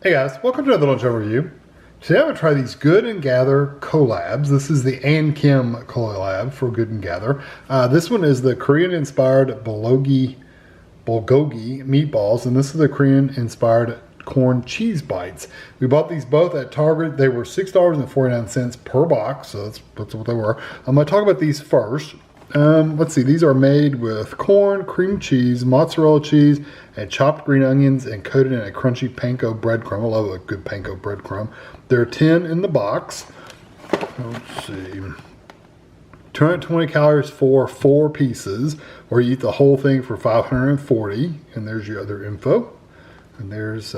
Hey guys, welcome to another Lunchtime review. Today I'm going to try these Good and Gather Collabs. This is the Ann Kim collab for Good and Gather. This one is the Korean-inspired Bulgogi Meatballs, and this is the Korean-inspired corn cheese bites. We bought these both at Target. They were $6.49 per box, so that's what they were. I'm going to talk about these first. Let's see, these are made with corn, cream cheese, mozzarella cheese, and chopped green onions and coated in a crunchy panko breadcrumb. I love a good panko breadcrumb. There are 10 in the box. Let's see. 220 calories for 4 pieces, or you eat the whole thing for 540. And there's your other info. And there's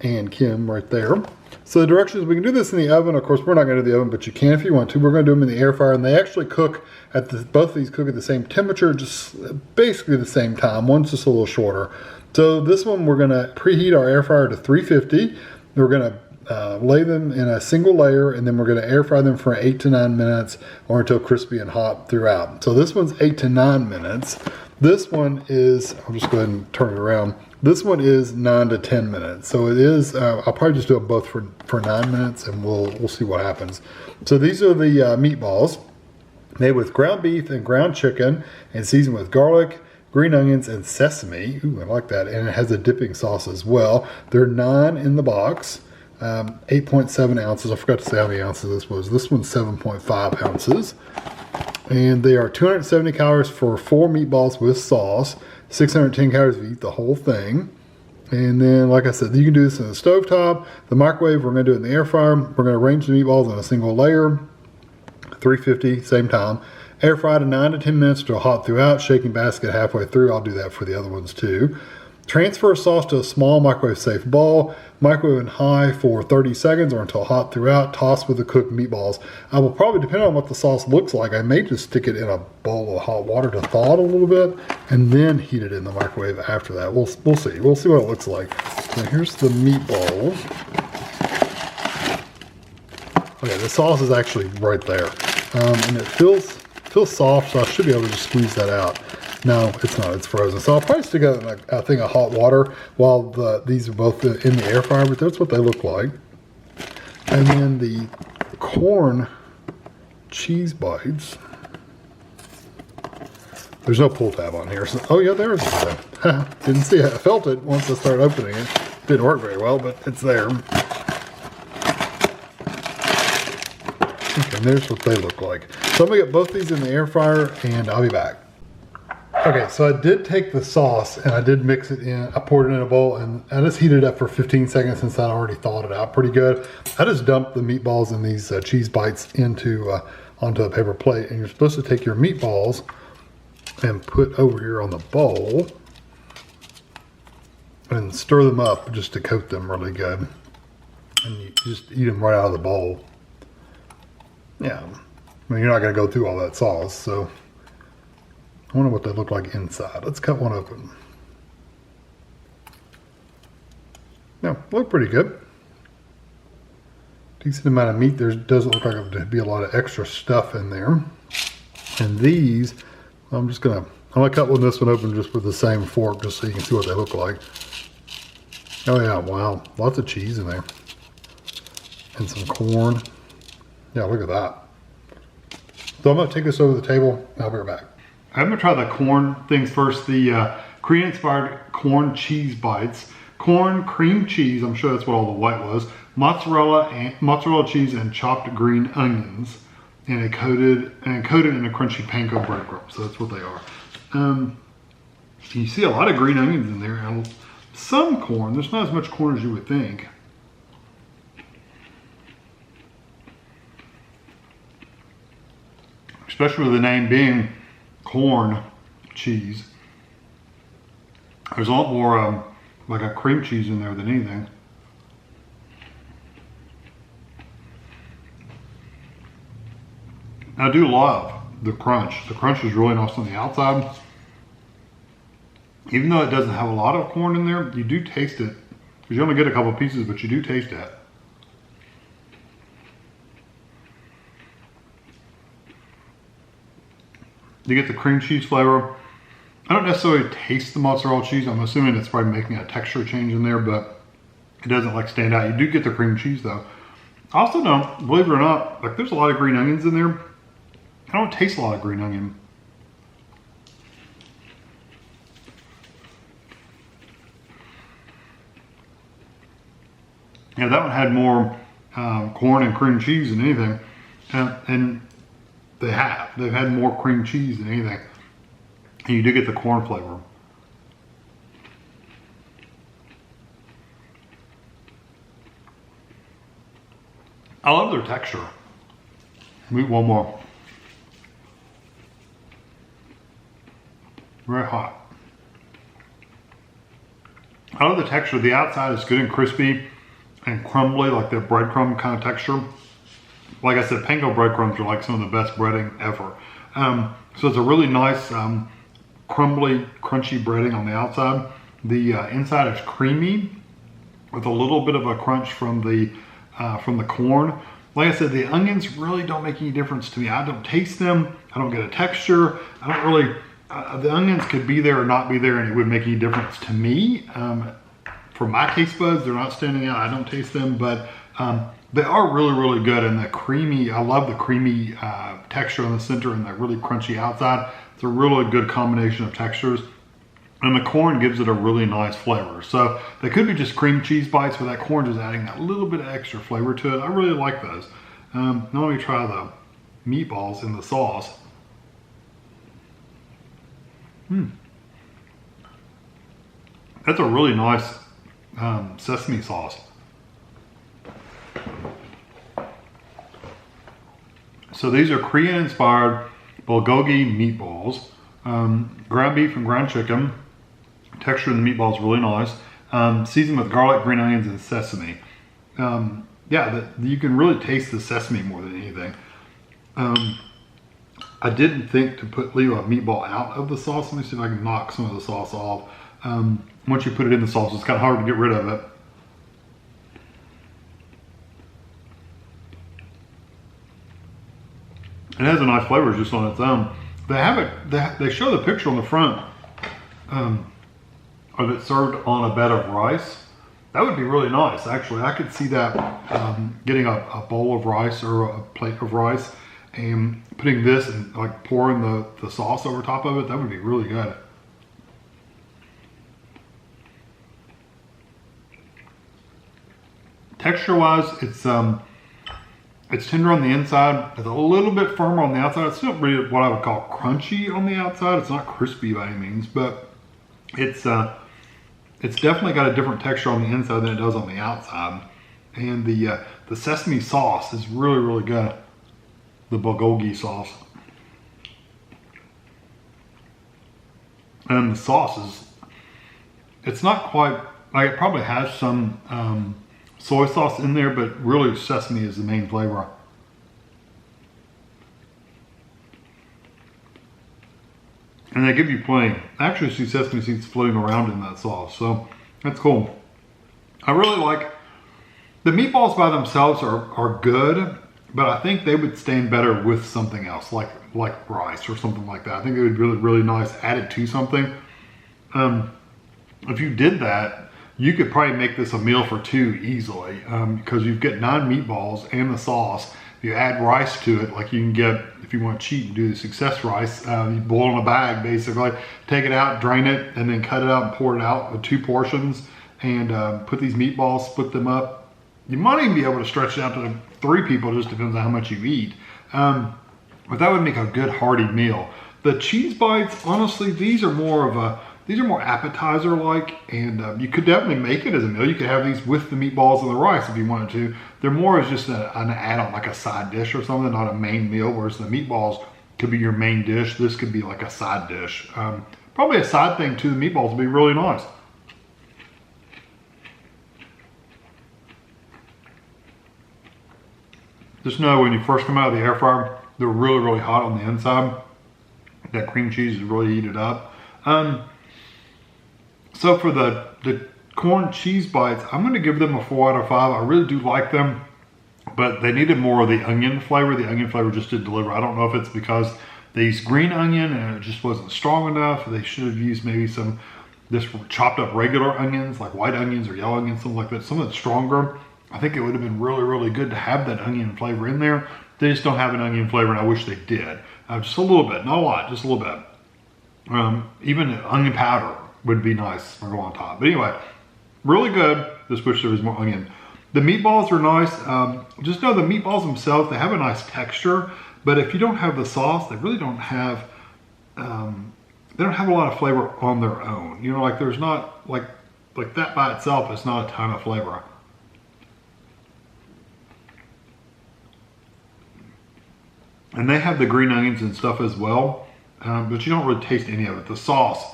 Ann Kim right there. So the directions, we can do this in the oven. Of course, we're not going to do the oven, but you can if you want to. We're going to do them in the air fryer, and they actually cook at both of these cook at the same temperature, just basically the same time. One's just a little shorter. So this one, we're going to preheat our air fryer to 350. We're going to lay them in a single layer, and then we're going to air fry them for 8 to 9 minutes or until crispy and hot throughout. So this one's 8 to 9 minutes. This one is, I'll just go ahead and turn it around. This one is 9 to 10 minutes. So it is, I'll probably just do them both for 9 minutes, and we'll see what happens. So these are the meatballs made with ground beef and ground chicken and seasoned with garlic, green onions, and sesame. Ooh, I like that. And it has a dipping sauce as well. There are 9 in the box, 8.7 ounces. I forgot to say how many ounces this was. This one's 7.5 ounces. And they are 270 calories for 4 meatballs with sauce, 610 calories if you eat the whole thing. And then, like I said, you can do this in the stovetop, the microwave. We're going to do it in the air fryer. We're going to arrange the meatballs in a single layer, 350, same time. Air fry to 9 to 10 minutes to hot throughout, shaking basket halfway through. I'll do that for the other ones too. Transfer sauce to a small microwave-safe bowl. Microwave in high for 30 seconds or until hot throughout. Toss with the cooked meatballs. I will probably, depending on what the sauce looks like, I may just stick it in a bowl of hot water to thaw it a little bit and then heat it in the microwave after that. We'll see. We'll see what it looks like. So here's the meatball. Okay, the sauce is actually right there. And it feels soft, so I should be able to just squeeze that out. No, it's not. It's frozen. So I'll probably stick it in a thing of hot water while these are both in the air fryer, but that's what they look like. And then the corn cheese bites. There's no pull tab on here. So, oh yeah, there is a tab. Didn't see it. I felt it once I started opening it. Didn't work very well, but it's there. Okay, and there's what they look like. So I'm gonna get both these in the air fryer and I'll be back. Okay, so I did take the sauce and I did mix it in. I poured it in a bowl and I just heated it up for 15 seconds since I already thawed it out pretty good. I just dumped the meatballs and these cheese bites onto a paper plate, and you're supposed to take your meatballs and put over here on the bowl and stir them up just to coat them really good. And you just eat them right out of the bowl. Yeah, I mean, you're not gonna go through all that sauce, so. I wonder what they look like inside. Let's cut one open. No, look pretty good. Decent amount of meat. There doesn't look like there'd be a lot of extra stuff in there. And these, I'm gonna cut this one open just with the same fork, just so you can see what they look like. Oh yeah, wow, lots of cheese in there. And some corn. Yeah, look at that. So I'm gonna take this over the table, and I'll be right back. I'm gonna try the corn things first. The Korean-inspired corn cheese bites. Corn, cream cheese, I'm sure that's what all the white was. Mozzarella cheese and chopped green onions. And coated in a crunchy panko breadcrumb. So that's what they are. You see a lot of green onions in there. And some corn, there's not as much corn as you would think. Especially with the name being corn cheese. There's a lot more like a cream cheese in there than anything. I do love the crunch. The crunch is really nice on the outside. Even though it doesn't have a lot of corn in there, you do taste it. Because you only get a couple pieces, but you do taste it. You get the cream cheese flavor. I don't necessarily taste the mozzarella cheese. I'm assuming it's probably making a texture change in there, but It doesn't like stand out. You do get the cream cheese though. I also don't, believe it or not, like there's a lot of green onions in there. I don't taste a lot of green onion. Yeah, that one had more corn and cream cheese than anything. And they've had more cream cheese than anything. And you do get the corn flavor. I love their texture. Let me eat one more. Very hot. I love the texture. The outside is good and crispy and crumbly, like the breadcrumb kind of texture. Like I said, panko breadcrumbs are like some of the best breading ever. So it's a really nice, crumbly, crunchy breading on the outside. The inside is creamy with a little bit of a crunch from the corn. Like I said, the onions really don't make any difference to me. I don't taste them. I don't get a texture. I don't really, the onions could be there or not be there and it wouldn't make any difference to me. For my taste buds, they're not standing out. I don't taste them, but they are really, really good. And the creamy, I love the creamy texture in the center and the really crunchy outside. It's a really good combination of textures. And the corn gives it a really nice flavor. So they could be just cream cheese bites, but that corn is adding that little bit of extra flavor to it. I really like those. Now let me try the meatballs in the sauce. That's a really nice sesame sauce. So these are Korean-inspired Bulgogi meatballs. Ground beef and ground chicken. Texture in the meatball is really nice. Seasoned with garlic, green onions, and sesame. Yeah, you can really taste the sesame more than anything. I didn't think to leave a meatball out of the sauce. Let me see if I can knock some of the sauce off. Once you put it in the sauce, it's kind of hard to get rid of it. It has a nice flavor just on its own. They have it. They show the picture on the front of it served on a bed of rice. That would be really nice. Actually, I could see that getting a bowl of rice or a plate of rice and putting this and like pouring the sauce over top of it. That would be really good. Texture-wise, it's tender on the inside. It's a little bit firmer on the outside. It's not really what I would call crunchy on the outside. It's not crispy by any means, but it's definitely got a different texture on the inside than it does on the outside. And the sesame sauce is really, really good. The bulgogi sauce. And the sauce is, it's not quite, like it probably has some soy sauce in there, but really sesame is the main flavor. And they give you plenty. I actually see sesame seeds floating around in that sauce, so that's cool. I really like, the meatballs by themselves are good, but I think they would stand better with something else, like rice or something like that. I think it would be really, really nice added to something. If you did that, you could probably make this a meal for two easily, because you get 9 meatballs and the sauce. If you add rice to it, like you can get, if you want to cheat and do the success rice, you boil in a bag basically, take it out, drain it, and then cut it out and pour it out with 2 portions, and put these meatballs, split them up. You might even be able to stretch it out to 3 people, just depends on how much you eat. But that would make a good hearty meal. The cheese bites, honestly, these are more appetizer-like, and you could definitely make it as a meal. You could have these with the meatballs and the rice if you wanted to. They're more as just an add-on, like a side dish or something, not a main meal, whereas the meatballs could be your main dish. This could be like a side dish. Probably a side thing to the meatballs would be really nice. Just know when you first come out of the air fryer, they're really, really hot on the inside. That cream cheese is really heated up. So for the corn cheese bites, I'm going to give them a 4 out of 5. I really do like them, but they needed more of the onion flavor. The onion flavor just didn't deliver. I don't know if it's because they used green onion and it just wasn't strong enough. They should have used maybe some just chopped up regular onions, like white onions or yellow onions, something like that, something stronger, I think it would have been really, really good to have that onion flavor in there. They just don't have an onion flavor, and I wish they did. Just a little bit, not a lot, just a little bit. Even onion powder would be nice to go on top. But anyway, really good. Just wish there was more onion. The meatballs are nice. Just know the meatballs themselves, they have a nice texture, but if you don't have the sauce, they really don't have, they don't have a lot of flavor on their own. You know, like there's not, like that by itself, it's not a ton of flavor. And they have the green onions and stuff as well, but you don't really taste any of it. The sauce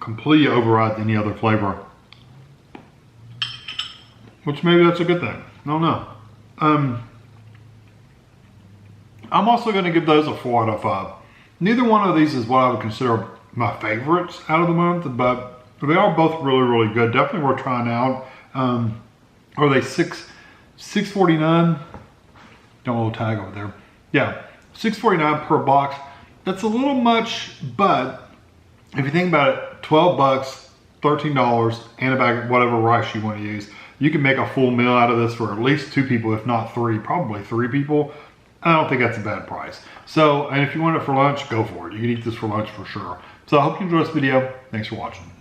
completely overrides any other flavor, which maybe that's a good thing. I don't know. I'm also going to give those a 4 out of 5. Neither one of these is what I would consider my favorites out of the month, but they are both really, really good. Definitely worth trying out. Are they $6.49? Got a little tag over there. Yeah. $6.49 per box. That's a little much, but if you think about it, 12 bucks, $13, and a bag of whatever rice you want to use, you can make a full meal out of this for at least 2 people, if not 3, probably 3 people. I don't think that's a bad price. So, and if you want it for lunch, go for it. You can eat this for lunch for sure. So I hope you enjoyed this video. Thanks for watching.